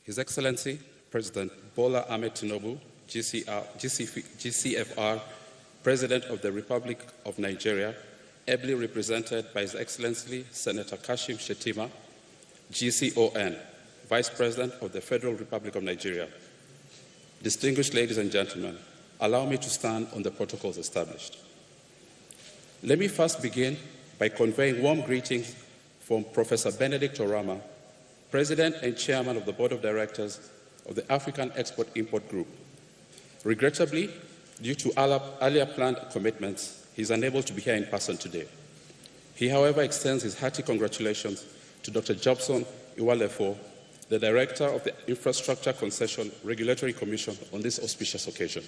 His Excellency President Bola Ahmed Tinubu, GCFR, President of the Republic of Nigeria, ably represented by His Excellency Senator Kashim Shettima, GCON, Vice President of the Federal Republic of Nigeria. Distinguished ladies and gentlemen, allow me to stand on the protocols established. Let me first begin by conveying warm greetings from Professor Benedict Orama, President and Chairman of the Board of Directors of the African Export-Import Group. Regrettably, due to earlier planned commitments, he is unable to be here in person today. He, however, extends his hearty congratulations to Dr. Jobson Iwalefo, the Director of the Infrastructure Concession Regulatory Commission, on this auspicious occasion.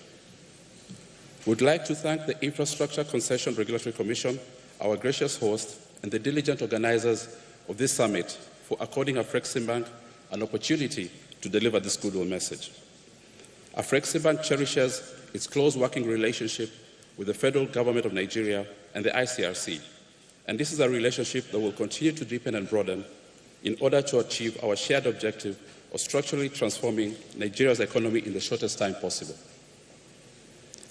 We would like to thank the Infrastructure Concession Regulatory Commission, our gracious host, and the diligent organizers of this summit for according Afriximbank an opportunity to deliver this goodwill message. Afriximbank cherishes its close working relationship with the federal government of Nigeria and the ICRC, and this is a relationship that will continue to deepen and broaden in order to achieve our shared objective of structurally transforming Nigeria's economy in the shortest time possible.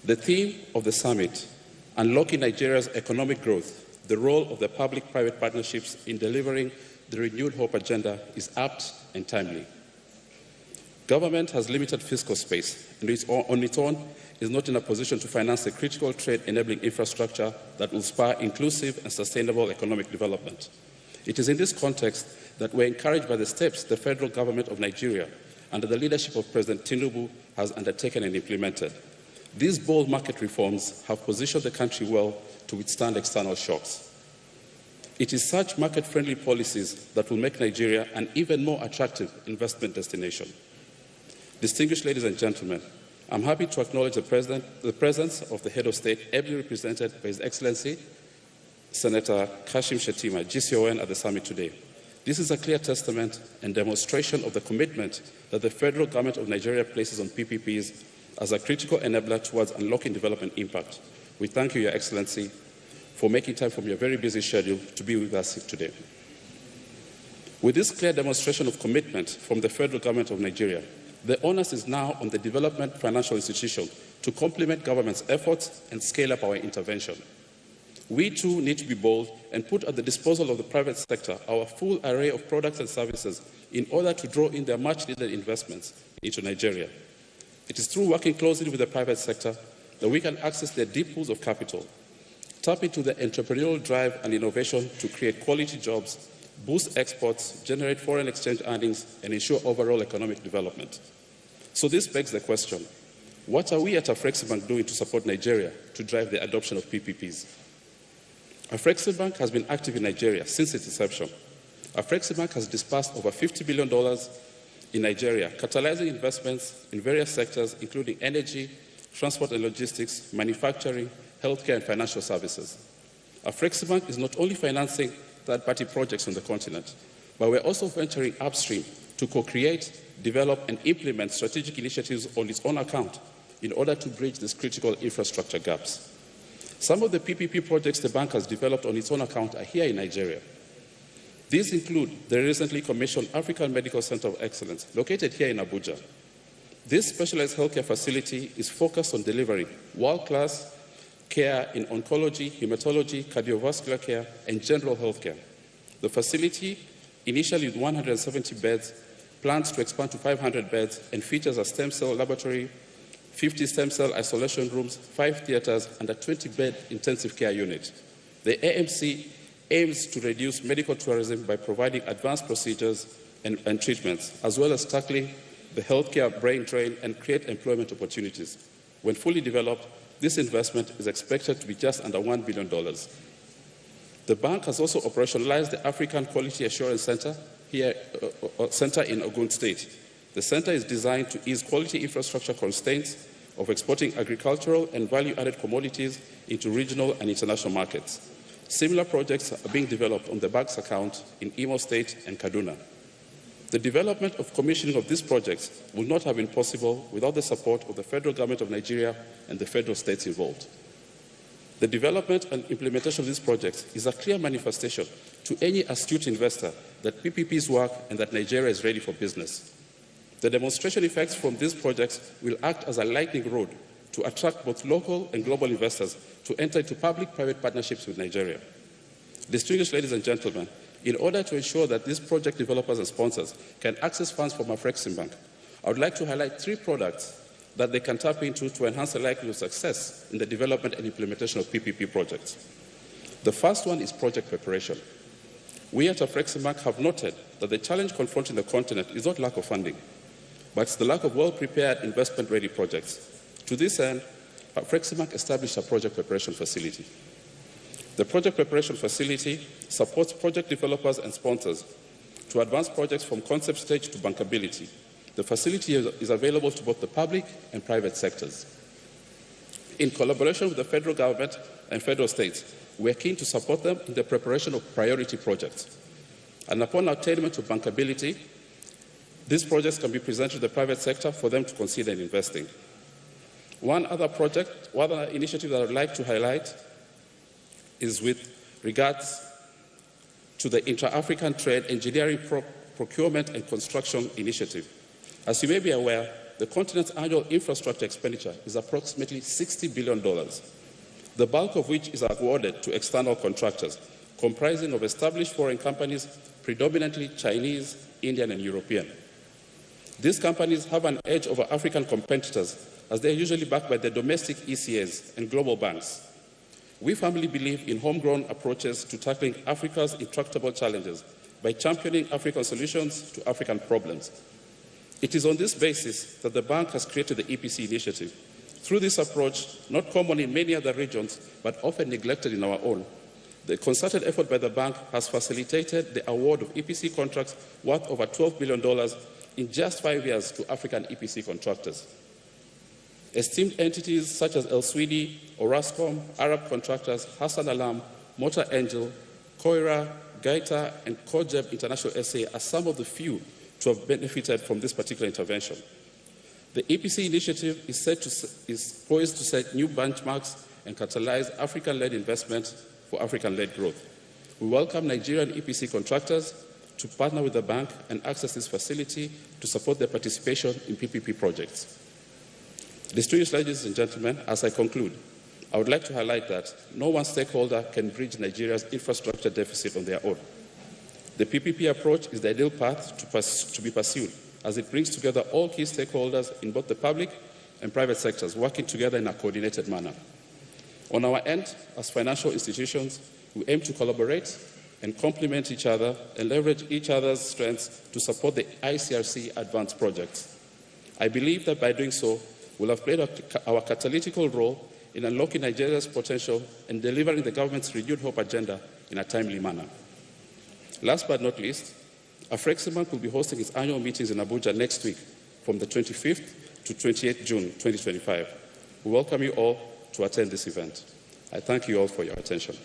The theme of the summit, Unlocking Nigeria's Economic Growth, the role of the public-private partnerships in delivering the renewed hope agenda, is apt and timely. Government has limited fiscal space and on its own is not in a position to finance the critical trade-enabling infrastructure that will spur inclusive and sustainable economic development. It is in this context that we're encouraged by the steps the federal government of Nigeria, under the leadership of President Tinubu, has undertaken and implemented. These bold market reforms have positioned the country well to withstand external shocks. It is such market-friendly policies that will make Nigeria an even more attractive investment destination. Distinguished ladies and gentlemen, I'm happy to acknowledge the presence of the head of state, ably represented by His Excellency Senator Kashim Shettima, GCON, at the summit today. This is a clear testament and demonstration of the commitment that the federal government of Nigeria places on PPPs as a critical enabler towards unlocking development impact. We thank you, Your Excellency, for making time from your very busy schedule to be with us today. With this clear demonstration of commitment from the federal government of Nigeria, the onus is now on the development financial institution to complement government's efforts and scale up our intervention. We too need to be bold and put at the disposal of the private sector our full array of products and services in order to draw in their much-needed investments into Nigeria. It is through working closely with the private sector that we can access their deep pools of capital, tap into the entrepreneurial drive and innovation to create quality jobs, boost exports, generate foreign exchange earnings, and ensure overall economic development. So this begs the question, what are we at Afriximbank doing to support Nigeria to drive the adoption of PPPs? Afriximbank has been active in Nigeria since its inception. Afriximbank has disbursed over $50 billion in Nigeria, catalyzing investments in various sectors, including energy, transport and logistics, manufacturing, healthcare, and financial services. Afriximbank is not only financing third-party projects on the continent, but we're also venturing upstream to co-create, develop, and implement strategic initiatives on its own account in order to bridge these critical infrastructure gaps. Some of the PPP projects the bank has developed on its own account are here in Nigeria. These include the recently commissioned African Medical Center of Excellence, located here in Abuja. This specialized healthcare facility is focused on delivering world-class care in oncology, hematology, cardiovascular care, and general healthcare. The facility, initially with 170 beds, plans to expand to 500 beds and features a stem cell laboratory, 50 stem cell isolation rooms, 5 theaters, and a 20-bed intensive care unit. The AMC aims to reduce medical tourism by providing advanced procedures and treatments, as well as tackling the healthcare brain drain and create employment opportunities. When fully developed, this investment is expected to be just under $1 billion. The bank has also operationalized the African Quality Assurance Center in Ogun State. The center is designed to ease quality infrastructure constraints of exporting agricultural and value-added commodities into regional and international markets. Similar projects are being developed on the bank's account in Imo State and Kaduna. The development of commissioning of these projects would not have been possible without the support of the federal government of Nigeria and the federal states involved. The development and implementation of these projects is a clear manifestation to any astute investor that PPPs work and that Nigeria is ready for business. The demonstration effects from these projects will act as a lightning rod to attract both local and global investors to enter into public-private partnerships with Nigeria. Distinguished ladies and gentlemen, in order to ensure that these project developers and sponsors can access funds from Afriximbank, I would like to highlight 3 products that they can tap into to enhance the likelihood of success in the development and implementation of PPP projects. The first one is project preparation. We at Afriximbank have noted that the challenge confronting the continent is not lack of funding, but it's the lack of well-prepared investment-ready projects. To this end, Afriximbank established a project preparation facility. The project preparation facility supports project developers and sponsors to advance projects from concept stage to bankability. The facility is available to both the public and private sectors. In collaboration with the federal government and federal states, we are keen to support them in the preparation of priority projects. And upon attainment of bankability, these projects can be presented to the private sector for them to consider investing. One other initiative that I would like to highlight is with regards to the Intra-African Trade Engineering Procurement and Construction Initiative. As you may be aware, the continent's annual infrastructure expenditure is approximately $60 billion, the bulk of which is awarded to external contractors, comprising of established foreign companies, predominantly Chinese, Indian, and European. These companies have an edge over African competitors as they are usually backed by the domestic ECAs and global banks. We firmly believe in homegrown approaches to tackling Africa's intractable challenges by championing African solutions to African problems. It is on this basis that the bank has created the EPC initiative. Through this approach, not common in many other regions, but often neglected in our own, the concerted effort by the bank has facilitated the award of EPC contracts worth over $12 billion in just 5 years to African EPC contractors. Esteemed entities such as El Swidi, Orascom, Arab Contractors, Hassan Alam, Motor Angel, Koira, Gaita, and Kojeb International SA are some of the few to have benefited from this particular intervention. The EPC initiative is poised to set new benchmarks and catalyze African-led investment for African-led growth. We welcome Nigerian EPC contractors to partner with the bank and access this facility to support their participation in PPP projects. Distinguished ladies and gentlemen, as I conclude, I would like to highlight that no one stakeholder can bridge Nigeria's infrastructure deficit on their own. The PPP approach is the ideal path to be pursued, as it brings together all key stakeholders in both the public and private sectors working together in a coordinated manner. On our end, as financial institutions, we aim to collaborate and complement each other and leverage each other's strengths to support the ICRC advanced projects. I believe that by doing so, we'll have played our catalytical role in unlocking Nigeria's potential and delivering the government's renewed hope agenda in a timely manner. Last but not least, Afriximbank will be hosting its annual meetings in Abuja next week from the 25th to 28th June 2025. We welcome you all to attend this event. I thank you all for your attention.